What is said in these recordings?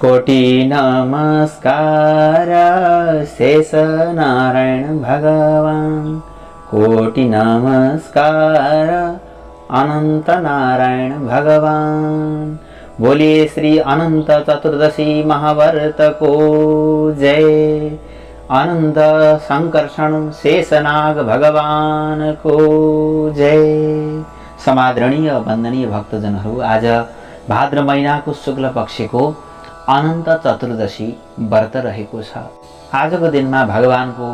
कोटि नमस्कार शेष नारायण भगवान, कोटि नमस्कार अनंत नारायण भगवान। बोलिए श्री अनंत चतुर्दशी महाव्रत को जय। अनंत संकर्षण शेषनाग भगवान को जय। समादरणीय वन्दनीय भक्तजनहरू, आज भाद्र महिनाको शुक्ल पक्षको अनन्त चतुर्दशी व्रत रहेको छ। आजको दिनमा भगवानको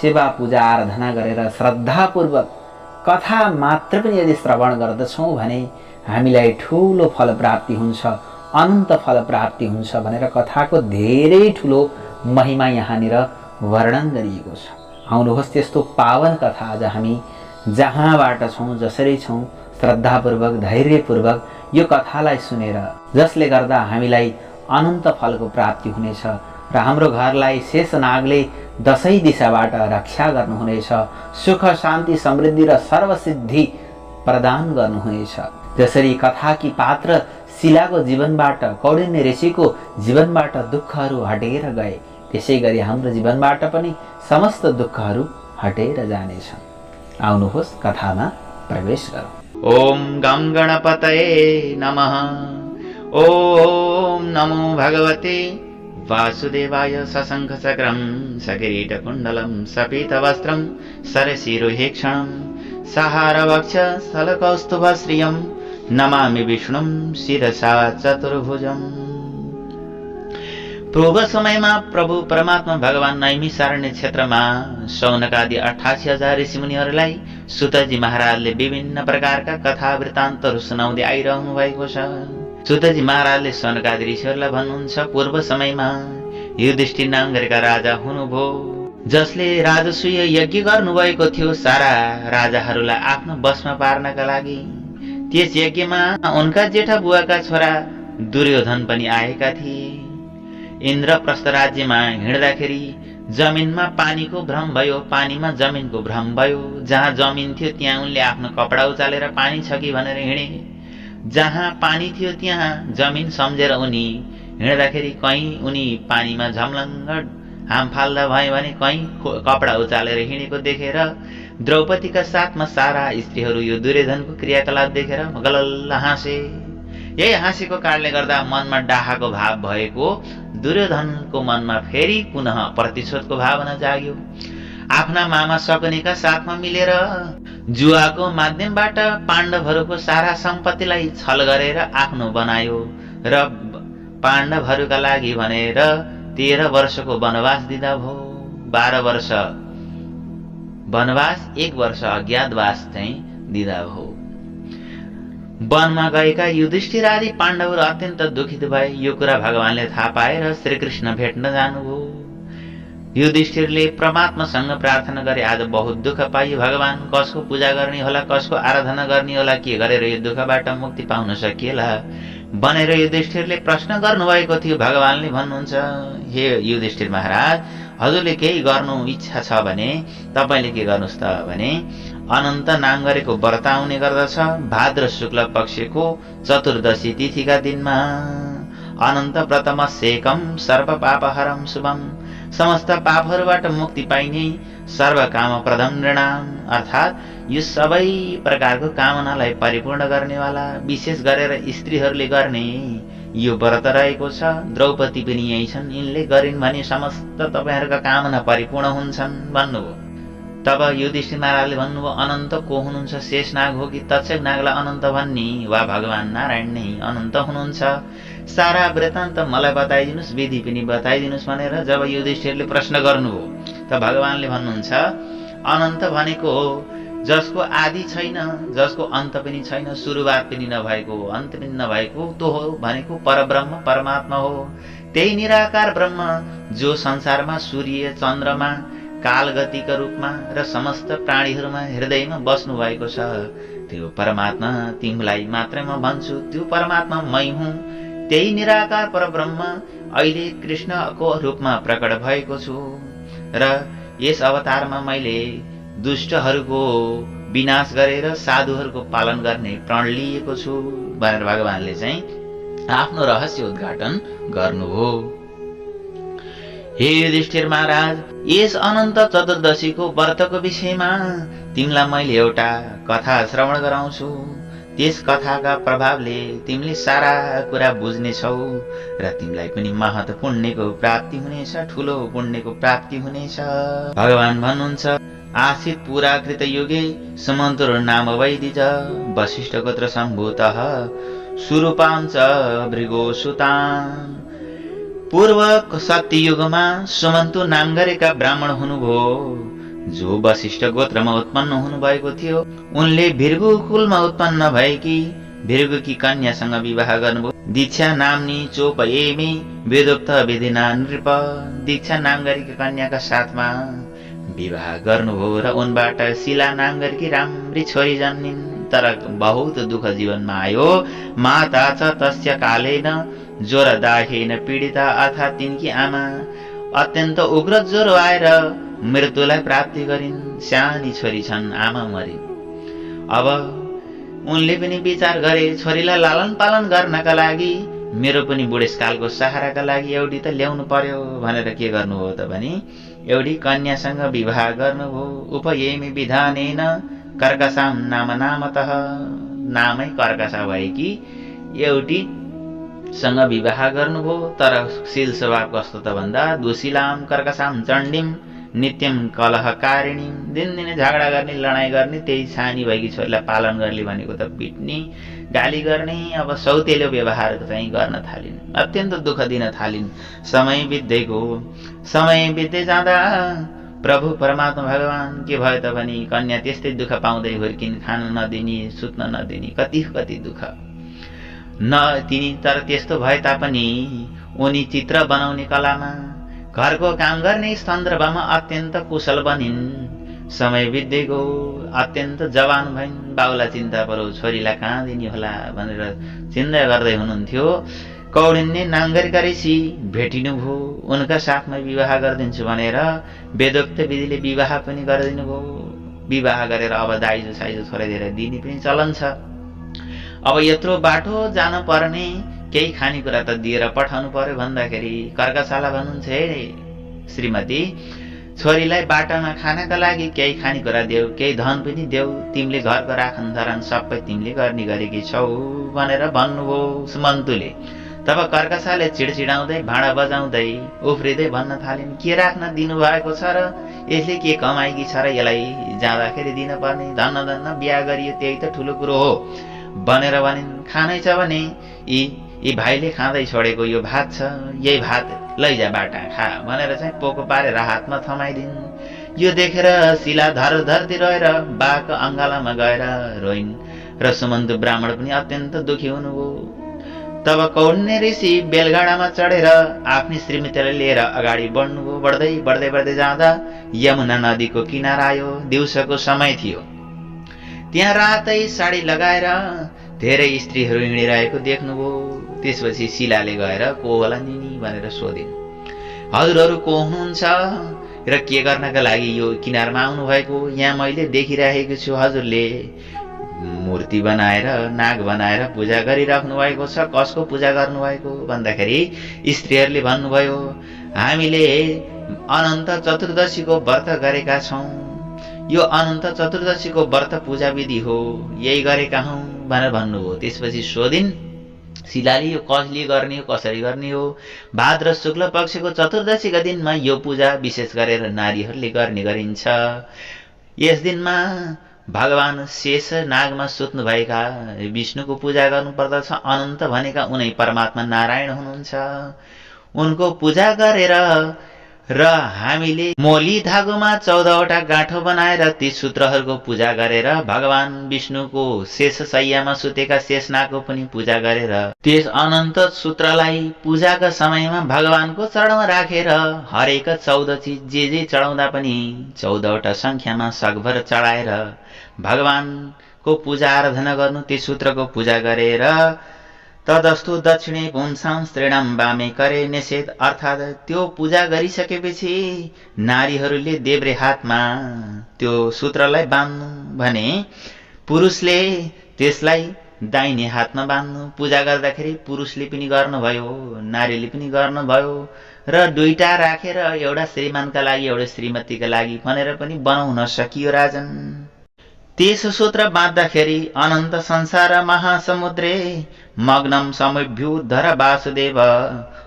सेवा पूजा आराधना गरेर श्रद्धापूर्वक कथा मात्र पनि यदि श्रवण गर्दछौँ भने हामीलाई ठूलो फल प्राप्ति हुन्छ, अनन्त फल प्राप्ति हुन्छ भनेर कथाको धेरै ठूलो महिमा यहाँनिर वर्णन गरिएको छ। आउनुहोस् त्यस्तो पावन कथा आज हामी जहाँबाट छौँ, जसरी छौँ, श्रद्धापूर्वक धैर्यपूर्वक यो कथालाई सुनेर, जसले गर्दा हामीलाई अनन्त फलको प्राप्ति हुनेछ र हाम्रो घरलाई शेषनागले दशै दिशाबाट रक्षा गर्नुहुनेछ, सुख शान्ति समृद्धि र सर्वसिद्धि प्रदान गर्नुहुनेछ। जसरी कथाकी पात्र शिलाको जीवनबाट, कौडिन्य ऋषिको जीवनबाट दुःखहरू हटेर गए, त्यसै गरी हाम्रो जीवनबाट पनि समस्त दुःखहरू हटेर जानेछन्। आउनुहोस् कथामा प्रवेश गरौँ। ओम गं गणपतये नमः। ओम नमो भगवते वासुदेवाय। सशंख चक्रं सकिरीटकुण्डलं सपीतवस्त्रं सरशिरोहेक्षणं सहारवक्ष स्थलकौस्तुभश्रियं नमामि विष्णुं शिरसा चतुर्भुजम्। पूर्व समयमा प्रभु परमात्मा भगवान नैमिषारण्य क्षेत्रमा शौनकादि 88,000 ऋषिमुनिहरूलाई सुतजी महाराजले विभिन्न प्रकारका कथा वृत्तान्तहरू सुनाउँदै आइरहनु भएको छ। सुतजी महाराजले शौनकादि ऋषिहरूलाई भन्नुहुन्छ, पूर्व समयमा युधिष्ठिर नाम गरेका राजा हुनुभयो, जसले राजसूय यज्ञ गर्नुभएको थियो सारा राजाहरूलाई आफ्नो वशमा पार्नका लागि। त्यस यज्ञमा उनका जेठा बुवाका छोरा दुर्योधन पनि आएका थिए। इन्द्रप्रस्थ राज्यमा हिँड्दाखेरि जमिनमा पानीको भ्रम भयो, पानीमा जमिनको भ्रम भयो। जहाँ जमिन थियो त्यहाँ उनले आफ्नो कपडा उचालेर पानी छ कि भनेर हिँडे। जहाँ पानी थियो त्यहाँ जमिन सम्झेर उनी हिँड्दाखेरि कहीँ उनी पानीमा झम्लङ्ग हाम फाल्दा भयो भने कहीँ कपडा उचालेर हिँडेको देखेर द्रौपदीका साथमा सारा स्त्रीहरू यो दुर्योधनको क्रियाकलाप देखेर गलल्ल हाँसे। यही हाँसेको कारणले गर्दा मनमा डाहाको भाव भएको दुर्योधनको मनमा फेरि पुनः प्रतिशोधको भावना जाग्यो। आफ्ना मामा शकुनीका साथमा मिलेर जुवाको माध्यमबाट पाण्डवहरूको सारा सम्पत्तिलाई छल गरेर आफ्नो बनायो र पाण्डवहरूका लागि भनेर 13 वर्षको वनवास दिँदा भयो। 12 वर्ष वनवास, 1 वर्ष अज्ञातवास चाहिँ दिँदा भयो। वनमा गएका युधिष्ठिर आदि पाण्डवहरू अत्यन्त दुखित भए। यो कुरा भगवानले थाहा पाएर श्रीकृष्ण भेट्न जानुभयो। युधिष्ठिरले परमात्मासँग प्रार्थना गरे, आज बहुत दुःख पाइयो, भगवान कसको पूजा गर्ने होला, कसको आराधना गर्ने होला, के गरेर यो दुःखबाट मुक्ति पाउन सकिएला भनेर युधिष्ठिरले प्रश्न गर्नुभएको थियो। भगवानले भन्नुहुन्छ, हे युधिष्ठिर महाराज, हजुरले केही गर्नु इच्छा छ भने तपाईले के गर्नुहोस् त भने अनन्त नाम गरेको व्रत आउने गर्दछ। भाद्र शुक्ल पक्षको चतुर्दशी तिथिका दिनमा अनन्त व्रतमा सेकम सर्व पापहरम शुभम, समस्त पापहरूबाट मुक्ति पाइने सर्व काम प्रदम नृणाम, अर्थात् यो सबै प्रकारको कामनालाई परिपूर्ण गर्नेवाला विशेष गरेर स्त्रीहरूले गर्ने यो व्रत रहेको छ। द्रौपदी पनि यही छन्, यिनले गरिन् भने समस्त तपाईहरूका कामना परिपूर्ण हुन्छन् भन्नुभयो। तब युधिष्ठिर महाराजले भन्नुभयो, अनन्त को हुनुहुन्छ? शेषनाग हो कि तक्षक नागलाई अनन्त भन्ने, वा भगवान नारायण नै अनन्त हुनुहुन्छ? सारा वृत्तान्त मलाई बताइदिनुहोस्, विधि पनि बताइदिनुहोस् भनेर जब युधिष्ठिरले प्रश्न गर्नुभयो त भगवानले भन्नुहुन्छ, अनन्त भनेको जसको आदि छैन, जसको अन्त पनि छैन, सुरुवात पनि नभएको, अन्त पनि नभएको, त्यो हो भनेको परब्रह्म परमात्मा हो। त्यही निराकार ब्रह्म जो संसारमा सूर्य चन्द्रमा कालगतिका रूपमा र समस्त प्राणीहरूमा हृदयमा बस्नु भएको छ, त्यो परमात्मा तिमीलाई मात्रै म भन्छु, त्यो परमात्मा मै हुँ। त्यही निराकार परब्रह्म अहिले कृष्णको रूपमा प्रकट भएको छु र यस अवतारमा मैले दुष्टहरूको विनाश गरेर साधुहरूको पालन गर्ने प्रण लिएको छु भनेर भगवानले चाहिँ आफ्नो रहस्य उद्घाटन गर्नुभयो। हे युधिष्ठिर महाराज, यस अनन्त चतुर्दशीको व्रतको विषयमा तिमीलाई मैले एउटा कथा श्रवण गराउँछु। त्यस कथाका प्रभावले तिमीले सारा कुरा बुझ्नेछौ र तिमीलाई पनि महत पुण्यको प्राप्ति हुनेछ, ठूलो पुण्यको प्राप्ति हुनेछ। भगवान भन्नुहुन्छ, आसीत् पुरा कृत युगे समन्तुर नाम वैदिज वशिष्ठ गोत्र सम्भूतः सुरूपां च भृगोसुतान्। पूर्व सत्ययुगमा सुमन्तु नाम गरेका ब्राह्मण हुनुभयो, जो वशिष्ठ गोत्रमा उत्पन्न हुनुभएको थियो। उनले भृगु कुलमा उत्पन्न भएकी भृगुकी कन्यासँग विवाह गर्नुभयो। दीक्षा नामनी चोप एमी वेदोक्त विधिना नृप। दीक्षा नाम गरेकी कन्याका साथमा विवाह गर्नुभयो र उनबाट शिला नाम गरेकी राम्री छोरी जन्मिन्। तर बहुत दुःख जीवनमा आयो। माता च तस्य कालेन ज्वरदाहेन पीडिता, अर्थात् तिनकी आमा अत्यन्त उग्र ज्वरो आएर मृत्युलाई प्राप्ति गरिन्। सानी छोरी छन्, आमा मरिन्। अब उनले पनि विचार गरे, छोरीलाई लालन पालन गर्नका लागि मेरो पनि बुढेसकालको सहाराका लागि एउटी त ल्याउनु पर्यो भनेर के गर्नुभयो त भने एउटी कन्यासँग विवाह गर्नुभयो। उपयेमी विधानेन कर्कशाम नाम नामतः। नामै कर्कशा भएकी एउटी सँग विवाह गर्नुभयो। तर शील स्वभाव कस्तो त भन्दा दुशीलाम कर्कशाम चण्डीम नित्यम कलहकारिणी। दिनदिनै झगडा गर्ने, लडाइँ गर्ने, त्यही सानी भएकी छोरीलाई पालन गर्ने भनेको त पिट्ने, गाली गर्ने। अब सौतेलो व्यवहार चाहिँ गर्न थालिन्, अत्यन्त दुःख दिन थालिन्। समय बित्दै जाँदा प्रभु परमात्मा भगवान के भयो त भने कन्या त्यस्तै दुःख पाउँदै हुर्किन्, खान नदिने, सुत्न नदिने, कति दुःख न तिनी। तर त्यस्तो भए तापनि उनी चित्र बनाउने कलामा, घरको काम गर्ने सन्दर्भमा अत्यन्त कुशल बनिन्। समय बित्दै गयो, अत्यन्त जवान भइन्। बाउलाई चिन्ता परो, छोरीलाई कहाँ दिने होला भनेर चिन्ता गर्दै हुनुहुन्थ्यो। कौडिन्य नाम गरेका ऋषि भेटिनुभयो। उनका साथमा विवाह गरिदिन्छु भनेर वेदोक्त विधिले विवाह पनि गरिदिनु भयो। विवाह गरेर अब दाइजो साइजो छोराइदिएर दिने पनि चलन छ। अब यत्रो बाटो जान पर्ने, केही खानेकुरा त दिएर पठाउनु पर्यो भन्दाखेरि कर्कशाला भन्नुहुन्छ, हे श्रीमती, छोरीलाई बाटामा खानका लागि केही खानेकुरा देऊ, केही धन पनि देऊ, तिमीले घरको राखन धरान सबै तिमीले गर्ने गरेकी छौ भनेर भन्नुभयो सुमन्तुले। तब कर्कशाले चिडचिडाउँदै, भाँडा बजाउँदै, उफ्रिँदै भन्न थालिन्, के राख्न दिनुभएको छ र? यसले के कमाएकी छ र यसलाई जाँदाखेरि दिन पर्ने? धन्न बिहा गरियो, त्यही त ठुलो कुरो हो भनेर भनिन्। खानै छ भने यी भाइले खाँदै छोडेको यो भात छ, यही भात लैजा बाटा खा भनेर चाहिँ पोको पारेर हातमा थमाइदिन्। यो देखेर शिला धरती रहेर बाको अङ्गालामा गएर रोइन् र सुमन्तु ब्राह्मण पनि अत्यन्त दुखी हुनुभयो। तब कौण्य ऋषि बेलगाडामा चढेर आफ्नी श्रीमतीलाई लिएर अगाडि बढ्नुभयो। बढ्दै जाँदा यमुना नदीको किनारा आयो। दिउँसोको समय थियो। त्यहाँ रातै साडी लगाएर धेरै स्त्रीहरू हिँडिरहेको देख्नुभयो। त्यसपछि शिलाले गएर को होला नि भनेर सोधिन्। हजुरहरू को हुनुहुन्छ र के गर्नका लागि यो किनारमा आउनु भएको? यहाँ मैले देखिरहेको छु हजुरले मूर्ति बनाएर, नाग बनाएर पूजा गरिराख्नु भएको छ। कसको पूजा गर्नुभएको भन्दाखेरि स्त्रीहरूले भन्नुभयो, हामीले अनन्त चतुर्दशीको व्रत गरेका छौँ। यो अनन्त चतुर्दशीको व्रत पूजा विधि हो, यही गरेका हौँ भनेर भन्नुभयो। त्यसपछि सोधिन् शिलाले, यो कसले गर्ने हो, कसरी गर्ने हो? भाद्र शुक्ल पक्षको चतुर्दशीका दिनमा यो पूजा विशेष गरेर नारीहरूले गर्ने गरिन्छ। यस दिनमा भगवान शेष नागमा सुत्नुभएका विष्णुको पूजा गर्नुपर्दछ। अनन्त भनेका उनै परमात्मा नारायण हुनुहुन्छ। उनको पूजा गरेर र हामीले मोली धागोमा 14वटा गाँठो बनाएर ती सूत्रहरूको पूजा गरेर भगवान विष्णुको शेष शय्यामा सुतेका शेषनागको पनि पूजा गरेर त्यस अनन्त सूत्रलाई पूजाका समयमा भगवानको चरणमा राखेर हरेक 14 चीज जे चढाउँदा पनि 14वटा संख्यामा सकभर चढाएर भगवानको पूजा आराधना गर्नु। ती सूत्रको पूजा गरेर तदस्तु दक्षिणे पुंसां स्त्रीणां वामे करे निषेध, अर्थात् त्यो पूजा गरिसकेपछि नारीहरूले देब्रे हातमा त्यो सूत्रलाई बाँध्नु भने पुरुषले त्यसलाई दाहिने हातमा बाँध्नु। पूजा गर्दाखेरि पुरुषले पनि गर्नुभयो, नारीले पनि गर्नुभयो र दुईटा राखेर एउटा श्रीमानका लागि एउटा श्रीमतीका लागि भनेर पनि बनाउन सकियो राजन। त्यसो सूत्र बाँध्दाखेरि अनन्त संसार महासमुद्रे मग्नम समुभ्युद्धर वासुदेव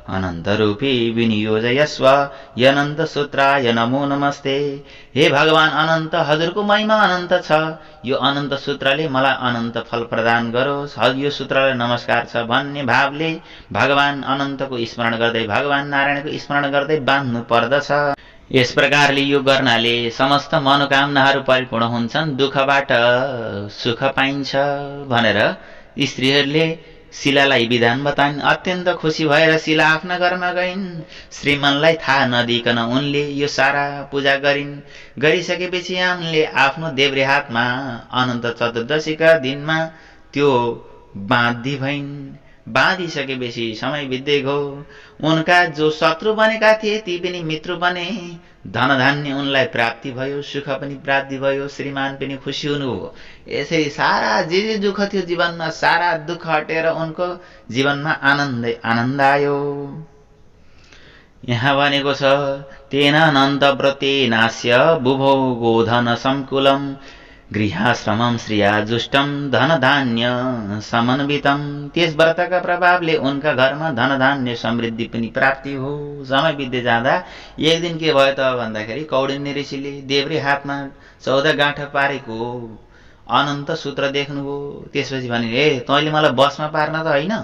अनन्त रूपी विनियोजयस्व यनन्त सूत्राय नमो नमस्ते। हे भगवान अनन्त, हजुरको महिमा अनन्त छ। यो अनन्त सूत्रले मलाई अनन्त फल प्रदान गरोस्। यो सूत्रलाई नमस्कार छ भन्ने भावले भगवान अनन्तको स्मरण गर्दै, भगवान नारायणको स्मरण गर्दै बाँध्नु पर्दछ। यस प्रकारले यो गर्नाले समस्त मनोकामनाहरू परिपूर्ण हुन्छन्, दुःखबाट सुख पाइन्छ भनेर स्त्रीहरूले शिलालाई विधान बताइन्। अत्यन्त खुसी भएर शिला आफ्ना घरमा गइन्। श्रीमानलाई थाहा नदिकन उनले यो सारा पूजा गरिन्। गरिसकेपछि उनले आफ्नो देब्रे हातमा अनन्त चतुर्दशीका दिनमा त्यो बाँधी भइन्। बाँधिसकेपछि समय बित्दै गयो। उनका जो शत्रु बनेका थिए ती पनि मित्र बने। धनधान्य उनलाई प्राप्ति भयो, सुख पनि प्राप्ति भयो, श्रीमान पनि खुसी हुनुभयो। यसरी सारा जे दुःख थियो जीवनमा, सारा दुःख हटेर उनको जीवनमा आनन्दै आनन्द आयो। यहाँ भनेको छ तेन अनन्त व्रतेनास्य बुभौ गोधन संकुलम गृहाश्रमम श्रिया जुष्टम धनधान्य समन्वितम। त्यस व्रतका प्रभावले उनका घरमा धनधान्य समृद्धि पनि प्राप्ति हो। समय बित्दै जाँदा एक दिन के भयो त भन्दाखेरि कौडिन्य ऋषिले देब्रे हातमा 14 गाँठा पारेको अनन्त सूत्र देख्नुभयो। त्यसपछि भने ए तैँले मलाई बसमा पार्न त होइन,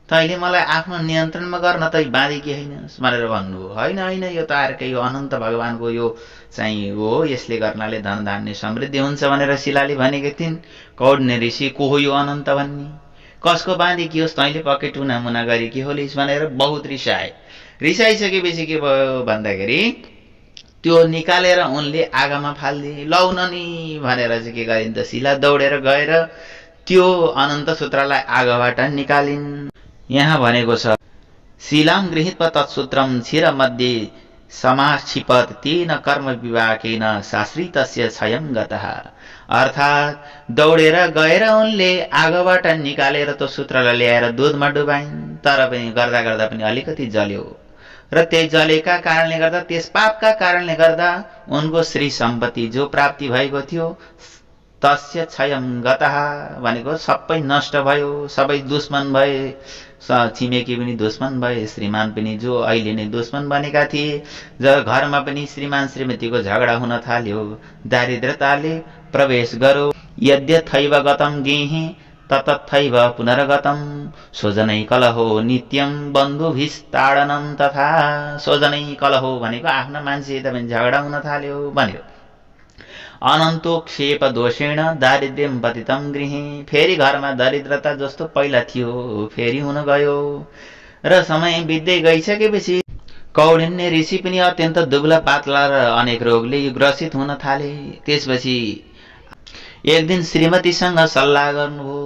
तैँले मलाई आफ्नो नियन्त्रणमा गर्न त बाँधेकी हैनस् भनेर भन्नुभयो। होइन होइन, यो त अर्कै हो, अनन्त भगवानको यो चाहिँ हो, यसले गर्नाले धनधान्य समृद्धि हुन्छ भनेर शिलाले भनेकी थिइन्। कौडिन्य ऋषि को हो यो अनन्त भन्ने, कसको बाँधेकी होस्, तैँले पक्कै टुनामुना गरेकी होलिस् भनेर बहुत रिसाए। रिसाइसकेपछि के भयो भन्दाखेरि त्यो निकालेर उनले आगोमा फाल्दिए। लौ न नि भनेर चाहिँ के गरिन् त शिला दौडेर गएर त्यो अनन्त सूत्रलाई आगोबाट निकालिन्। यहाँ भनेको छ शिलाम गृहीत्वा तत्सूत्रम क्षीर मध्ये समाक्षिपत तेन कर्म विवाकेन शाश्रितस्य क्षयं गतः। अर्थात् दौडेर गएर उनले आगोबाट निकालेर त्यो सूत्रलाई ल्याएर दुधमा डुबाइन्। तर पनि गर्दा गर्दा पनि अलिकति जल्यो र त्यही जलेका कारणले गर्दा, त्यस पापका कारणले गर्दा उनको श्री सम्पत्ति जो प्राप्ति भएको थियो तस्य क्षयं गतः भनेको सबै नष्ट भयो। सबै दुश्मन भए, छिमेकी पनि दुश्मन भए, श्रीमान पनि जो अहिले नै दुश्मन बनेका थिए। घरमा पनि श्रीमान श्रीमतीको झगडा हुन थाल्यो। दारिद्रताले प्रवेश गरो। यद्यथैव गतं गेहि ततथैव पुनर्गतं स्वजनै कलहो नित्यं बन्धुभिस्ताडनं तथा। स्वजनै कलहो भनेको आफ्ना मान्छे पनि झगडा हुन थाल्यो भन्यो। अनन्तोक्षेप दोषेण दारिद्र्यं पतितं गृहे। फेरि घरमा दरिद्रता जस्तो पहिला थियो फेरि हुन गयो। र समय बित्दै गइसकेपछि कौडिन्य ऋषि पनि अत्यन्त दुब्ला पातला र अनेक रोगले ग्रसित हुन थाले। त्यसपछि एक दिन श्रीमतीसँग सल्लाह गर्नुभयो।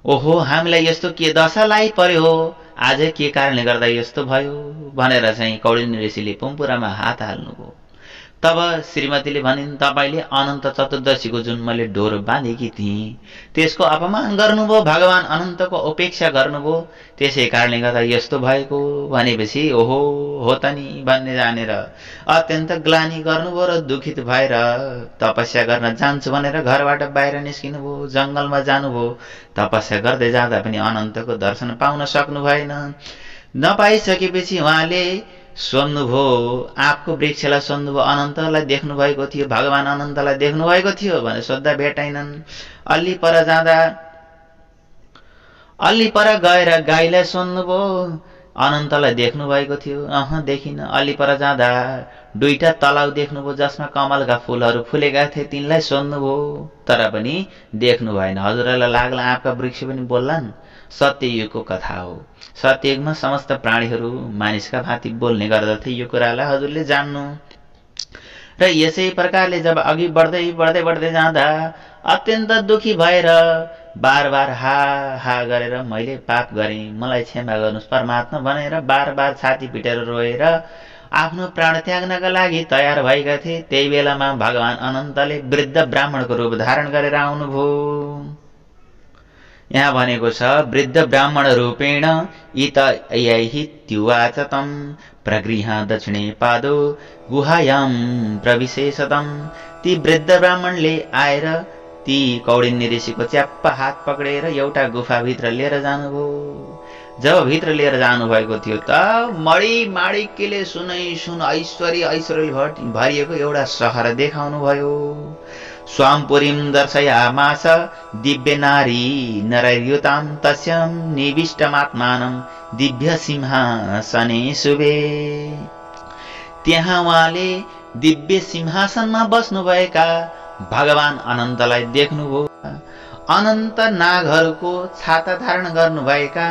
ओहो, हामीलाई यस्तो के दशा लाई पर्यो हो, आज के कारणले गर्दा यस्तो भयो भनेर चाहिँ कौडिन्य ऋषिले पुम्पुरामा हात हाल्नुभयो। तब श्रीमतीले भनिन् तपाईले अनन्त चतुर्दशीको जुन मैले डोरो बाँधेकी थिएँ त्यसको अपमान गर्नुभयो, भगवान अनन्तको उपेक्षा गर्नुभयो, त्यसै कारणले गर्दा यस्तो भएको भनेपछि ओहो हो त नि भन्ने जानेर अत्यन्त ग्लानि गर्नुभयो र दुखित भएर तपस्या गर्न जान्छु भनेर घरबाट बाहिर निस्किनुभयो। जंगलमा जानुभयो। तपस्या गर्दै जाँदा पनि अनन्तको दर्शन पाउन सक्नु भएन। नपाइसकेपछि उहाँले सोध्नुभयो, आँपको वृक्षलाई सोध्नुभयो, अनन्तलाई देख्नु भएको थियो, भगवान अनन्तलाई देख्नु भएको थियो भने सोद्धा भेटाइनन्। अलि पर गएर गाईलाई सोध्नुभयो, अनन्तलाई देख्नु भएको थियो, देखिन। अलि पर जाँदा दुईटा तलाउ देख्नुभयो जसमा कमलका फूलहरू फुलेका थिए, तिनलाई सोध्नुभयो तर पनि देख्नु भएन। हजुरलाई लाग्ला आँपका वृक्ष पनि बोल्लान्, सत्ययुगको कथा हो। सत्ययुगमा समस्त प्राणीहरू मानिसका भाँति बोल्ने गर्दथे। यो कुरालाई हजुरले जान्नु। र यसै प्रकारले जब अघि बढ्दै जाँदा अत्यन्त दुखी भएर बार बार हा हा गरेर मैले पाप गरेँ, मलाई क्षमा गर्नुहोस् परमात्मा भनेर बार बार छाती पिटेर रोएर आफ्नो प्राण त्याग्नका लागि तयार भएका थिए। त्यही बेलामा भगवान अनन्तले वृद्ध ब्राह्मणको रूप धारण गरेर आउनुभयो। यहाँ भनेको छ वृद्ध ब्राह्मण रूपेण इत यैहित्युवाच तं प्रगृह दक्षिणे पादो गुहायाम प्रविशेषतम। ती वृद्ध ब्राह्मणले आएर ती कौडिन्य ऋषिको च्याप्प हात पक्रेर एउटा गुफाभित्र लिएर जानुभयो। जब भित्र लिएर जानुभएको थियो त मणि माणिक्यले सुनै सुन ऐश्वर्य ऐश्वर्यले भरिएको एउटा सहर देखाउनु भयो। स्वामपुरीं दर्शयामास दिव्य नारी नरयुतां तस्यां निविष्टमात्मानं दिव्य सिंहासने शुभे। त्यहाँ उहाँले दिव्य सिंहासनमा बस्नुभएका भगवान अनन्तलाई देख्नुभयो। अनन्त नागहरूको छाता धारण गर्नुभएका,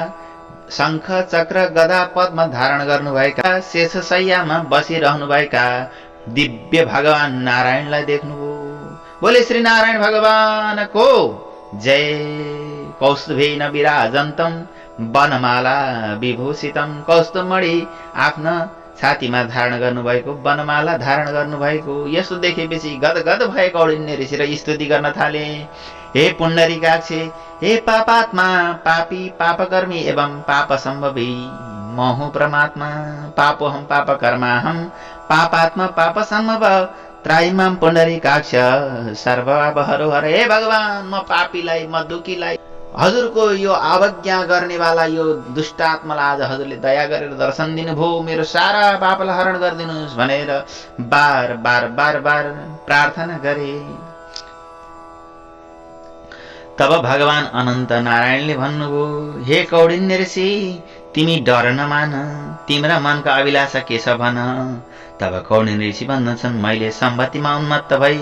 शङ्ख चक्र गदा पद्म धारण गर्नुभएका, शेषशय्यामा बसिरहनुभएका दिव्य भगवान नारायणलाई देख्नुभयो। बोले श्री नारायण भगवान को जय। कौस्तुभेन विराजन्तं वनमाला विभूषितं। कौस्तुभमणि आफ्नो छातीमा धारण गर्नुभएको, वनमाला धारण गर्नुभएको, यसो देखेपछि गदगद भए कौडिन्य ऋषि र स्तुति गर्न थाले। हे पुण्डरीकाक्ष, हे पापात्मा, पापी, पापकर्मी एवं पाप सम्भवी महु परमात्मा। पापोहम पापकर्माहम पापात्मा पाप सम्भव त्राहिमाम पुण्डरीकाक्ष सर्वपापहरो हर। हे भगवान, म पापीलाई, म दुखीलाई, हजुरको यो अवज्ञा गर्नेवाला यो दुष्ट आत्मालाई आज हजुरले दया गरेर दर्शन दिनुभयो। मेरो सारा पापलाई हरण गरिदिनुहोस् भनेर बार बार बार बार प्रार्थना गरे। तब भगवान अनन्त नारायणले भन्नुभयो, हे कौडिन्य ऋषि, तिमी डर नमान, तिम्रा मनका अभिलाषा के छ भन। तब कौडिन्य ऋषि भन्दछन्, मैले सम्पत्तिमा उन्मत्त भई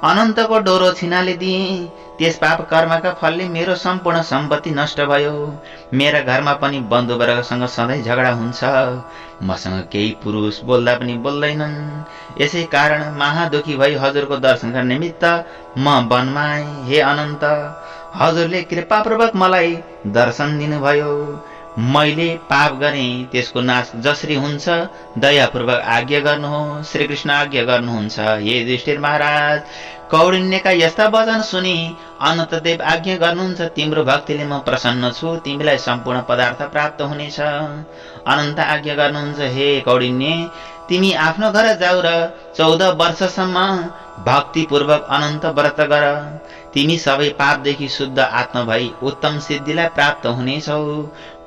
अनन्तको डोरो छिनाले दिएँ। त्यस पाप कर्मका फलले मेरो सम्पूर्ण सम्पत्ति नष्ट भयो। मेरा घरमा पनि बन्धुवर्गसँग सधैँ झगडा हुन्छ। मसँग केही पुरुष बोल्दा पनि बोल्दैनन्। यसै कारण महादुखी भई हजुरको दर्शनका निमित्त म वनमा आएँ। हे अनन्त, हजुरले कृपापूर्वक मलाई दर्शन दिनुभयो। मैले पाप गरेँ, त्यसको नाश जसरी हुन्छ दयापूर्वक आज्ञा गर्नुहोस्। श्री कृष्ण आज्ञा गर्नुहुन्छ। हे युधिष्ठिर महाराज, कौडिन्यका यस्ता वचन सुनि अनन्तदेव आज्ञा गर्नुहुन्छ, तिम्रो भक्तिले म प्रसन्न छु, तिमीलाई सम्पूर्ण पदार्थ प्राप्त हुनेछ। अनन्त आज्ञा गर्नुहुन्छ, हे कौडिन्य, तिमी आफ्नो घर जाऊ र 14 वर्षसम्म भक्तिपूर्वक अनन्त व्रत गर। तिमी सबै पापदेखि शुद्ध आत्मा भई उत्तम सिद्धिलाई प्राप्त हुनेछौ।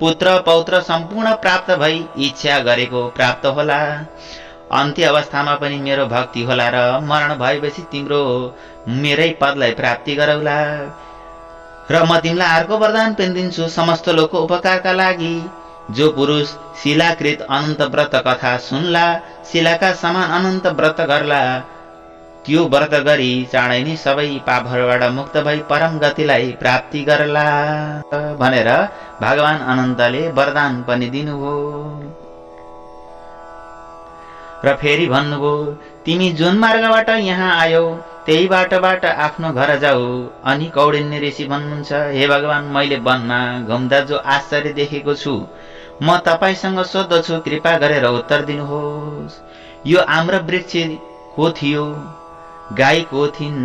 पुत्र पौत्र सम्पूर्ण प्राप्त भई इच्छा गरेको प्राप्त होला। अन्त्य अवस्थामा पनि मेरो भक्ति होला र मरण भएपछि तिम्रो मेरै पदलाई प्राप्ति गरौला। र म तिमीलाई अर्को वरदान पनि दिन्छु समस्त लोकको उपकारका लागि। जो पुरुष शिलाकृत अनन्त व्रत कथा सुनला, शिलाका समान अनन्त व्रत गर्ला, त्यो व्रत गरी चाँडै नै सबै पापहरूबाट मुक्त भई परम गतिलाई प्राप्ति गरला भनेर भगवान अनन्तले वरदान पनि दिनुभयो। र फेरि भन्नुभयो, तिमी जुन मार्गबाट यहाँ आयो त्यही बाटोबाट आफ्नो घर जाऊ। अनि कौडिन्य ऋषि भन्नुहुन्छ, हे भगवान, मैले वनमा घुम्दा जो आश्चर्य देखेको छु, म तपाईसँग सोध्दछु, कृपा गरेर उत्तर दिनुहोस्। यो आम्र वृक्ष को थियो? गाई को थिइन्?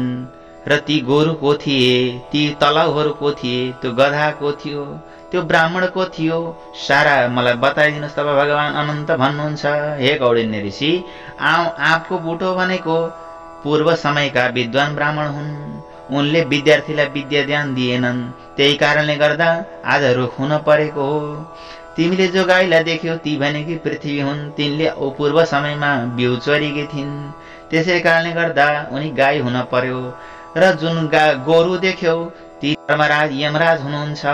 र ती गोरु को थिए? ती तलाउहरू को थिए? त्यो गधा को थियो? त्यो ब्राह्मण को थियो? सारा मलाई बताइदिनुहोस्। तब भगवान अनन्त भन्नुहुन्छ, हे कौडिन्य ऋषि, आँपको बुटो भनेको पूर्व समयका विद्वान ब्राह्मण हुन्। उनले विद्यार्थीलाई विद्या ज्ञान दिएनन्, त्यही कारणले गर्दा आज रुख हुन परेको हो। तिमीले जो गाईलाई देख्यौ ती भनेकी पृथ्वी हुन्। तिनले पूर्व समयमा बिउ चोरेकी थिइन्, त्यसै कारणले गर्दा उनी गाई हुन पर्यो। र जुन गोरु देख्यौ ती धर्मराज यमराज हुनुहुन्छ।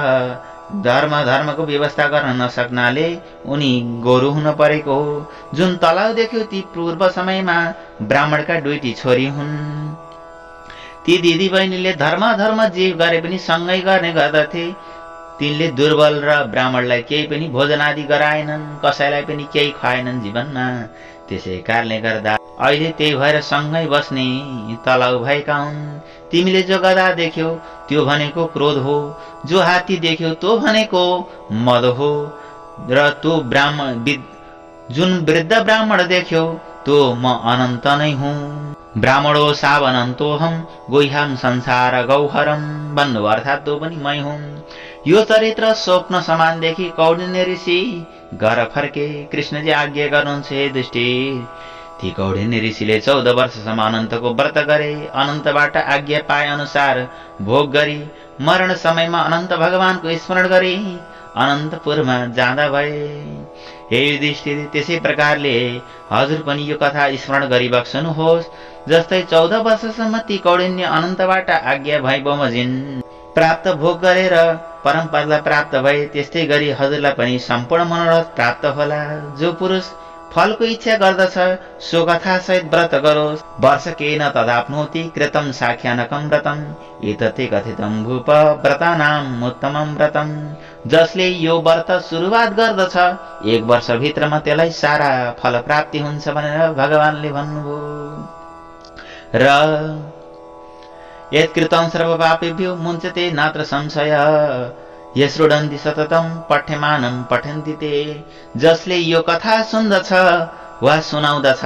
धर्मको व्यवस्था गर्न नसक्नाले उनी गोरु हुन परेको हो। जुन तलाउ देख्यौ ती पूर्व समयमा ब्राह्मणका दुईटी छोरी हुन्। ती दिदी बहिनीले धर्म जे गरे पनि सँगै गर्ने गर्दथे। तिनले दुर्बल र ब्राह्मणलाई केही पनि भोजन आदि गराएनन्, कसैलाई पनि केही खुवाएनन् जीवनमा। त्यसै कारणले गर्दा अहिले त्यही भएर सँगै बस्ने तलाउ भएका हुन्। तिमीले जो गधा देख्यौ त्यो भनेको क्रोध हो। जो हात्ती देख्यौ त्यो भनेको मद हो। र त्यो जुन वृद्ध ब्राह्मण देख्यौ त्यो म अनन्त नै हुँ। ब्राह्मणो सावनन्तोहम गुह्यम संसार गौहरम भन्नु, अर्थात् त्यो पनि मै हुँ। यो चरित्र स्वप्न समान देखि कौडिन्य ऋषि घर फर्के। कृष्णजी आज्ञा गर्नुहुन्छ हे युधिष्ठिर। ती कौडिन्य ऋषिले 14 वर्षसम्म अनन्तको व्रत गरे। अनन्तबाट आज्ञा पाए अनुसार भोग गरी मरण समयमा अनन्त भगवानको स्मरण गरे अनन्तपुरमा जाँदा भए। हे युधिष्ठिर, त्यसै प्रकारले हजुर पनि यो कथा स्मरण गरी बक्सनुहोस्। जस्तै 14 वर्षसम्म ती कौडिन्य अनन्तबाट आज्ञा भए बमोजिम प्राप्त भोग गरेर परम पदलाई प्राप्त भए, त्यस्तै गरी हजुरलाई पनि सम्पूर्ण मनोरथ प्राप्त होला। जो पुरुष फलको इच्छा गर्दछ सो कथा सहित व्रत गरोस्। वर्षकेन तदाप्नोति कृतं साख्यानकं व्रतम् एतते कथितं भूप व्रतानाम् उत्तमं व्रतम्। जसले यो व्रत सुरुवात गर्दछ 1 वर्षभित्रमा त्यसलाई सारा फल प्राप्ति हुन्छ भनेर भगवानले भन्नुभयो। र यत्कृतं सर्वपापेभ्यो मुञ्चते नात्र संशय यशृण्वन्ति सततं पठ्यमानं पठन्ति ते। जसले यो कथा सुन्दछ वा सुनाउँदछ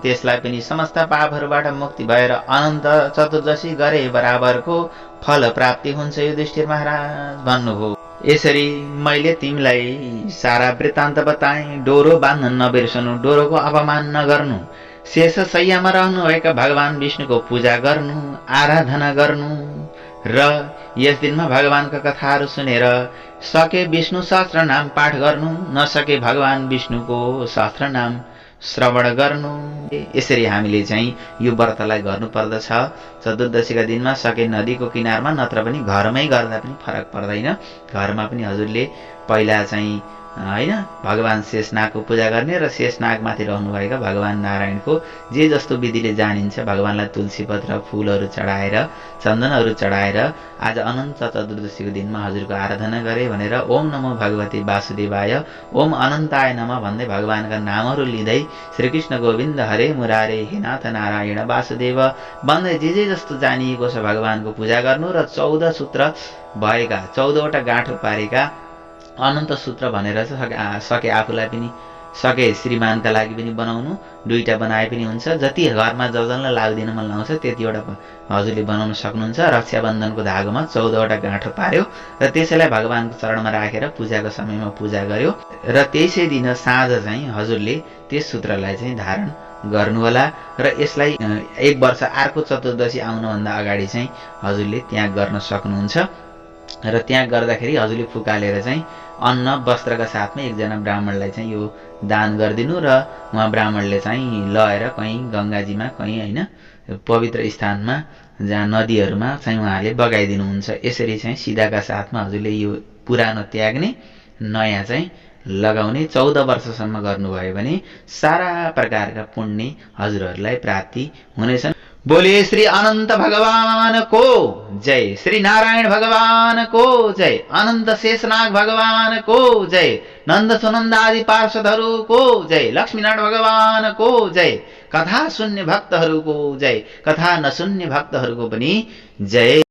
त्यसलाई पनि समस्त पापहरूबाट मुक्ति भएर अनन्त चतुर्दशी गरे बराबरको फल प्राप्ति हुन्छ युधिष्ठिर महाराज भन्नुभयो। यसरी मैले तिमीलाई सारा वृत्तान्त बताएँ। डोरो बाँध्न नबिर्सनु, डोरोको अपमान नगर्नु, शेष शय्यामा रहनुभएका भगवान विष्णुको पूजा गर्नु, आराधना गर्नु र यस दिनमा भगवानका कथाहरू सुनेर सके विष्णु सहस्त्र नाम पाठ गर्नु, नसके भगवान विष्णुको सहस्त्र नाम श्रवण गर्नु। यसरी हामीले चाहिँ यो व्रतलाई गर्नु पर्दछ। चतुर्दशीका दिनमा सके नदीको किनारमा नत्र पनि घरमै गर्दा पनि फरक पर्दैन। घरमा पनि हजुरले पहिला चाहिँ हैन भगवान शेषनागको पूजा गर्ने र शेषनागमाथि रहनुभएका भगवान नारायणको जे जस्तो विधिले जानिन्छ भगवानलाई तुलसी पत्र फूलहरू चढाएर चन्दनहरू चढाएर आज अनन्त चतुर्दशीको दिनमा हजुरको आराधना गरे भनेर ओम नमो भगवते वासुदेवाय ओम अनन्ताय नमः भन्दै भगवानका नामहरू लिँदै श्रीकृष्ण गोविन्द हरे मुरारे हे नाथ नारायण वासुदेव भन्दै जे जस्तो जानिएको छ भगवानको पूजा गर्नु र 14 सूत्र भएका 14वटा गाँठो पारेका अनन्त सूत्र भनेर सके आफूलाई पनि सके श्रीमानका लागि पनि बनाउनु। 2टा बनाए पनि हुन्छ। जति घरमा जजनलाई लाग्दिन मन लाउँछ त्यतिवटा हजुरले बनाउन सक्नुहुन्छ। रक्षाबन्धनको धागोमा 14वटा गाँठो पार्यो र त्यसैलाई भगवानको चरणमा राखेर पूजाको समयमा पूजा गर्यो र त्यसै दिन साँझ चाहिँ हजुरले त्यस सूत्रलाई चाहिँ धारण गर्नुहोला र यसलाई 1 वर्ष अर्को चतुर्दशी आउनुभन्दा अगाडि चाहिँ हजुरले त्यहाँ गर्न सक्नुहुन्छ। र त्यहाँ गर्दाखेरि हजुरले फुकालेर चाहिँ अन्न वस्त्रका साथमा एकजना ब्राह्मणलाई चाहिँ यो दान गरिदिनु र उहाँ ब्राह्मणले चाहिँ लगेर कहीँ गङ्गाजीमा कहीँ हैन पवित्र स्थानमा जहाँ नदीहरूमा चाहिँ उहाँले बगाइदिनुहुन्छ। यसरी चाहिँ सिधाका साथमा हजुरले यो पुरानो त्याग्ने नयाँ चाहिँ लगाउने 14 वर्षसम्म गर्नुभयो भने सारा प्रकारका पुण्य हजुरहरूलाई प्राप्ति हुनेछन्। बोले श्री अनंत भगवान को जय, श्री नारायण भगवान को जय, अनंत शेषनाग भगवान को जय, नंद सुनंद आदि पार्षदहरू को जय, लक्ष्मीनारायण भगवान को जय, कथा सुन्ने भक्तहरूको जय, कथा नसुन्ने भक्तहरूको पनि जय।